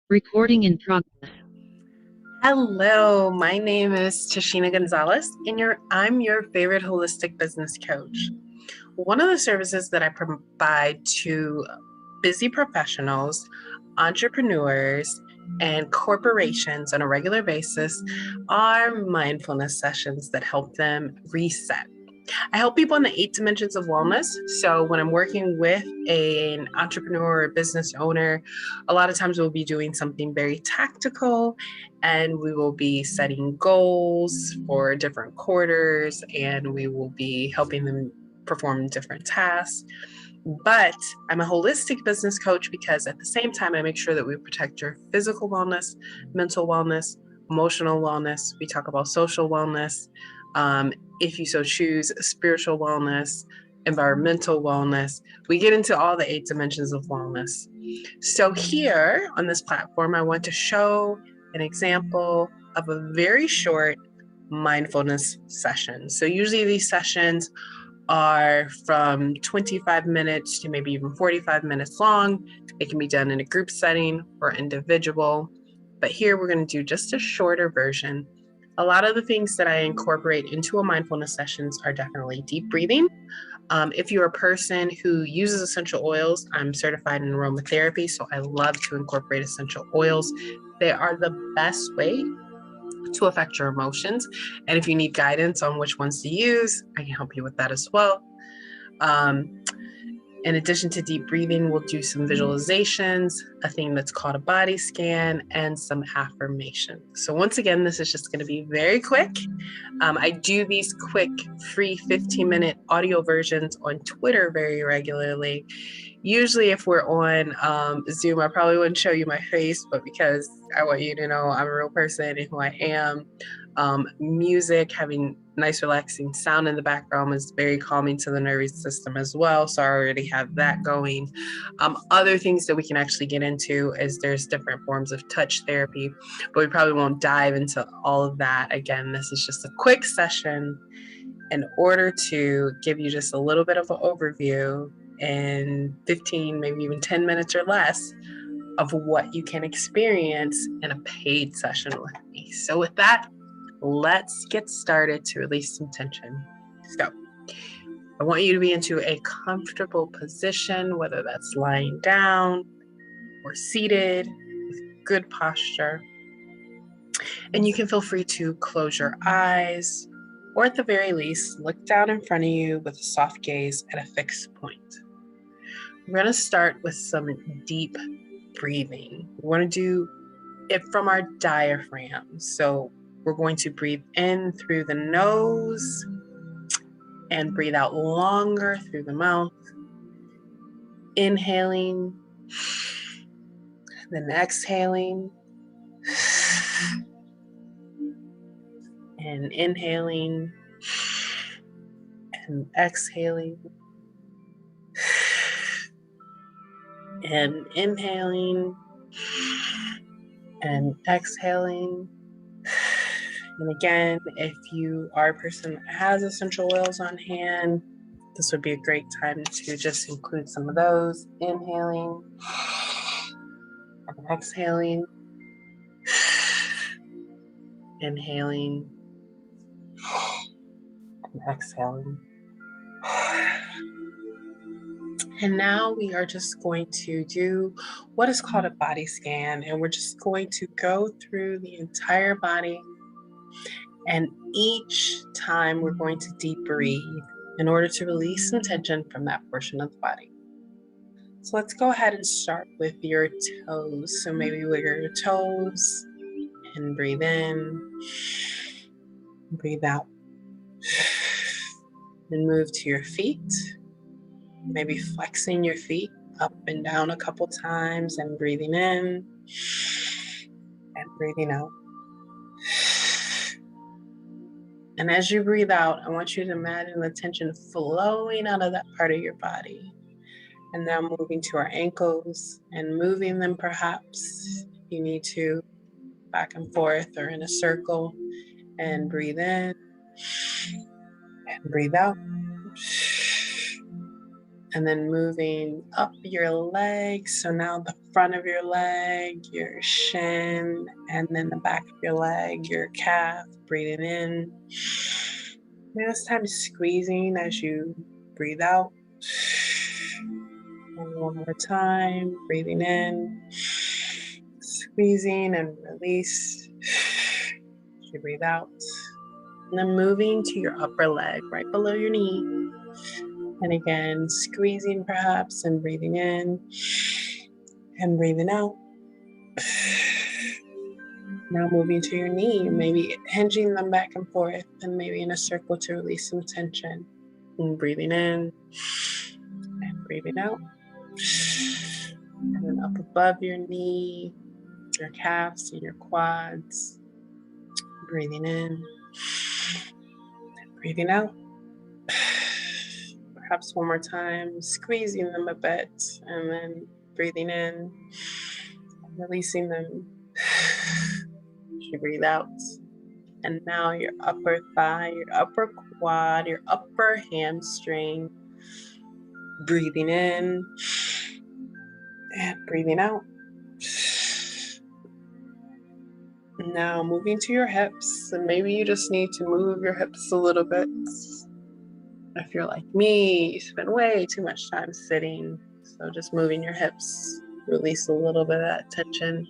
Recording in progress. Hello, my name is Tashina Gonzalez, and I'm your favorite holistic business coach. One of the services that I provide to busy professionals, entrepreneurs, and corporations on a regular basis are mindfulness sessions that help them reset. I help people in the 8 dimensions of wellness. So when I'm working with an entrepreneur or business owner, a lot of times we'll be doing something very tactical and we will be setting goals for different quarters and we will be helping them perform different tasks. But I'm a holistic business coach because at the same time, I make sure that we protect your physical wellness, mental wellness, emotional wellness. We talk about social wellness. If you so choose, spiritual wellness, environmental wellness. We get into all the 8 dimensions of wellness. So here on this platform, I want to show an example of a very short mindfulness session. So usually these sessions are from 25 minutes to maybe even 45 minutes long. It can be done in a group setting or individual. But here we're going to do just a shorter version. A lot of the things that I incorporate into a mindfulness sessions are definitely deep breathing. If you're a person who uses essential oils, I'm certified in aromatherapy, so I love to incorporate essential oils. They are the best way to affect your emotions. And if you need guidance on which ones to use, I can help you with that as well. In addition to deep breathing, we'll do some visualizations, a thing that's called a body scan, and some affirmations. So once again, this is just going to be very quick. I do these quick, free 15-minute audio versions on Twitter very regularly. Usually if we're on Zoom, I probably wouldn't show you my face, but because I want you to know I'm a real person and who I am. Music, having nice relaxing sound in the background is very calming to the nervous system as well. So I already have that going. Other things that we can actually get into is there's different forms of touch therapy, but we probably won't dive into all of that. Again, this is just a quick session in order to give you just a little bit of an overview in 15, maybe even 10 minutes or less of what you can experience in a paid session with me. So with that, let's get started to release some tension. So I want you to be into a comfortable position, whether that's lying down or seated with good posture. And you can feel free to close your eyes, or at the very least, look down in front of you with a soft gaze at a fixed point. We're going to start with some deep breathing. We want to do it from our diaphragm. So we're going to breathe in through the nose and breathe out longer through the mouth. Inhaling, then exhaling, and inhaling, and exhaling, and inhaling, and exhaling. And again, if you are a person that has essential oils on hand, this would be a great time to just include some of those. Inhaling and exhaling, inhaling and exhaling. And now we are just going to do what is called a body scan, and we're just going to go through the entire body. And each time we're going to deep breathe in order to release some tension from that portion of the body. So let's go ahead and start with your toes. So maybe wiggle your toes and breathe in, breathe out, and move to your feet. Maybe flexing your feet up and down a couple times and breathing in and breathing out. And as you breathe out, I want you to imagine the tension flowing out of that part of your body. And now moving to our ankles and moving them perhaps. You need to back and forth or in a circle. And breathe in and breathe out. And then moving up your legs. So now the front of your leg, your shin, and then the back of your leg, your calf, breathing in. Now this time squeezing as you breathe out. And one more time, breathing in, squeezing and release. As you breathe out. And then moving to your upper leg, right below your knee. And again, squeezing perhaps and breathing in and breathing out. Now moving to your knee, maybe hinging them back and forth and maybe in a circle to release some tension. And breathing in and breathing out. And then up above your knee, your calves and your quads. Breathing in and breathing out. Perhaps one more time, squeezing them a bit and then breathing in, releasing them. You breathe out. And now your upper thigh, your upper quad, your upper hamstring. Breathing in and breathing out. Now moving to your hips, and maybe you just need to move your hips a little bit. If you're like me, you spend way too much time sitting. So just moving your hips, release a little bit of that tension.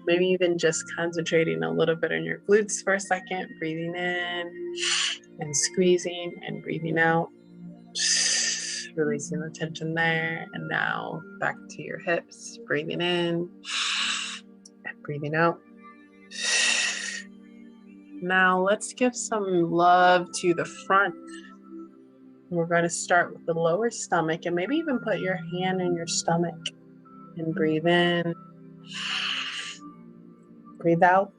Maybe even just concentrating a little bit on your glutes for a second, breathing in and squeezing and breathing out, releasing the tension there. And now back to your hips, breathing in and breathing out. Now let's give some love to the front. We're going to start with the lower stomach and maybe even put your hand in your stomach and breathe in. Breathe out.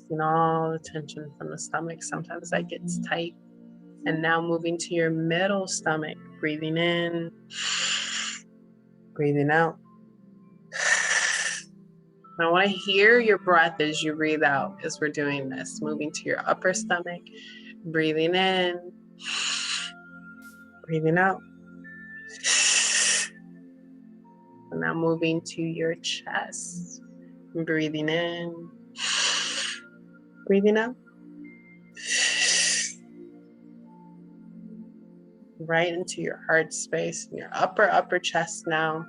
And all the tension from the stomach. Sometimes that gets tight. And now moving to your middle stomach, breathing in, breathing out. I want to hear your breath as you breathe out as we're doing this. Moving to your upper stomach, breathing in, breathing out. And now moving to your chest, breathing in, breathing out. Right into your heart space, in your upper chest now.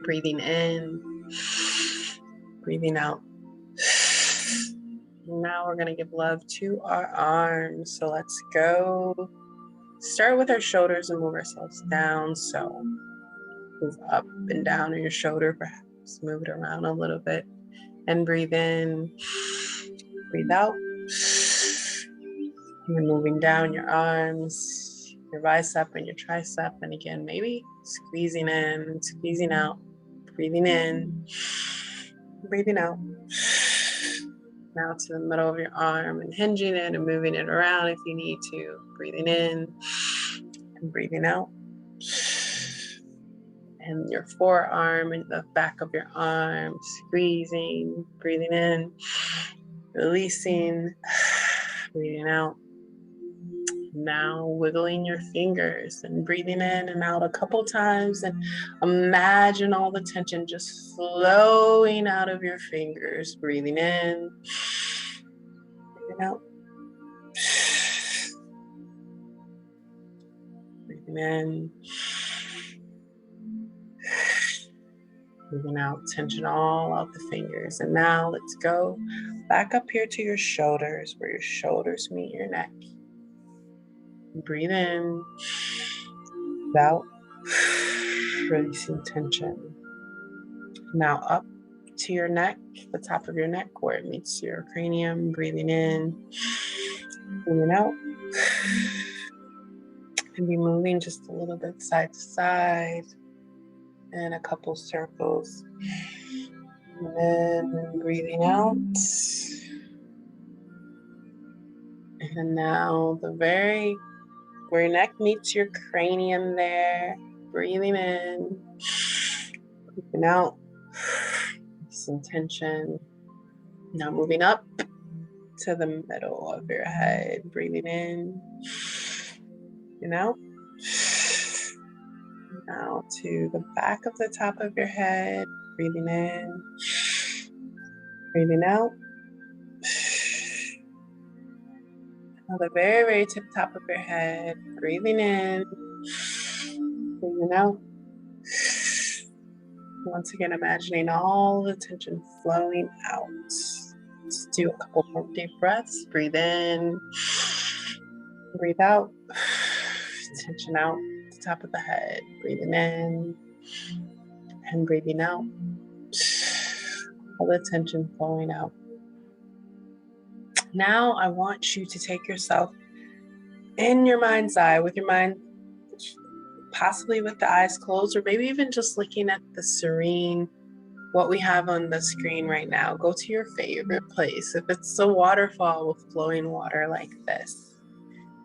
Breathing in, breathing out. Now we're going to give love to our arms. So let's go. Start with our shoulders and move ourselves down. So move up and down on your shoulder, perhaps move it around a little bit. And breathe in, breathe out. You're moving down your arms, your bicep and your tricep. And again, maybe squeezing in, squeezing out, breathing in, breathing out. Now to the middle of your arm and hinging it and moving it around if you need to. Breathing in and breathing out. And your forearm and the back of your arm, squeezing, breathing in, releasing, breathing out. Now wiggling your fingers and breathing in and out a couple times, and imagine all the tension just flowing out of your fingers. Breathing in, breathing out. Breathing in, breathing out, tension all out the fingers. And now let's go back up here to your shoulders, where your shoulders meet your neck. Breathe in, breathe out, releasing tension. Now up to your neck, the top of your neck where it meets your cranium. Breathing in, breathing out. And be moving just a little bit side to side and a couple circles. And then breathing out. And now where your neck meets your cranium there. Breathing in, breathing out. Some tension. Now moving up to the middle of your head. Breathing in, Breathing out. Now to the back of the top of your head. Breathing in. Breathing out. Now the very, very tip top of your head. Breathing in. Breathing out. Once again, imagining all the tension flowing out. Let's do a couple more deep breaths. Breathe in. Breathe out. Tension out the top of the head. Breathing in and breathing out. All the tension flowing out. Now I want you to take yourself in your mind's eye, with your mind possibly with the eyes closed, or maybe even just looking at the serene, what we have on the screen right now. Go to your favorite place. If it's a waterfall with flowing water like this,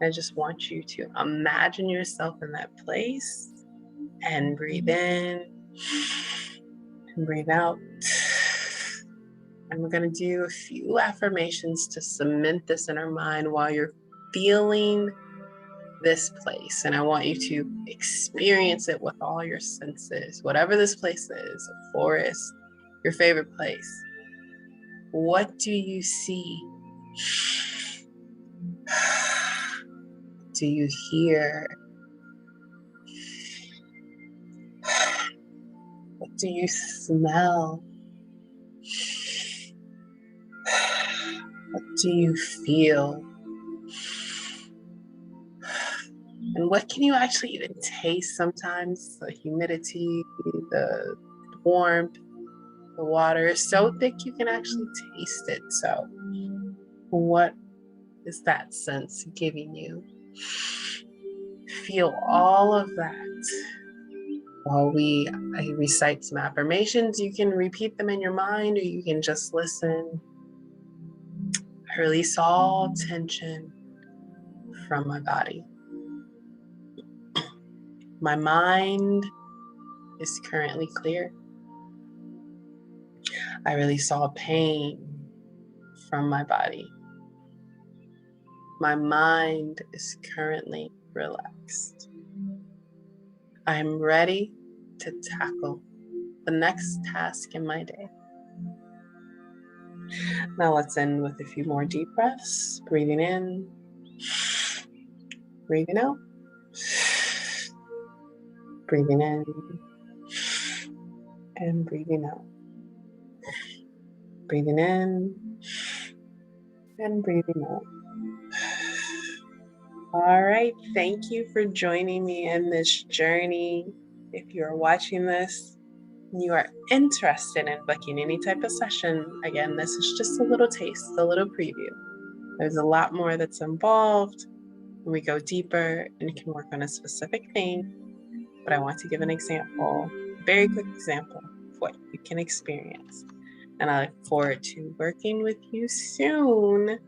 I just want you to imagine yourself in that place and breathe in and breathe out. And we're going to do a few affirmations to cement this in our mind while you're feeling this place. And I want you to experience it with all your senses, whatever this place is, a forest, your favorite place. What do you see? Do you hear? What do you smell? What do you feel? And what can you actually even taste sometimes? The humidity, the warmth, the water is so thick you can actually taste it. So what is that sense giving you? Feel all of that. While I recite some affirmations, you can repeat them in your mind or you can just listen. I release all tension from my body. My mind is currently clear. I release all pain from my body. My mind is currently relaxed. I'm ready to tackle the next task in my day. Now let's end with a few more deep breaths. Breathing in, breathing out, breathing in, and breathing out. Breathing in and breathing out. All right, thank you for joining me in this journey. If you're watching this and you are interested in booking any type of session, again, this is just a little taste, a little preview. There's a lot more that's involved. We go deeper and can work on a specific thing, but I want to give an example, a very quick example of what you can experience. And I look forward to working with you soon.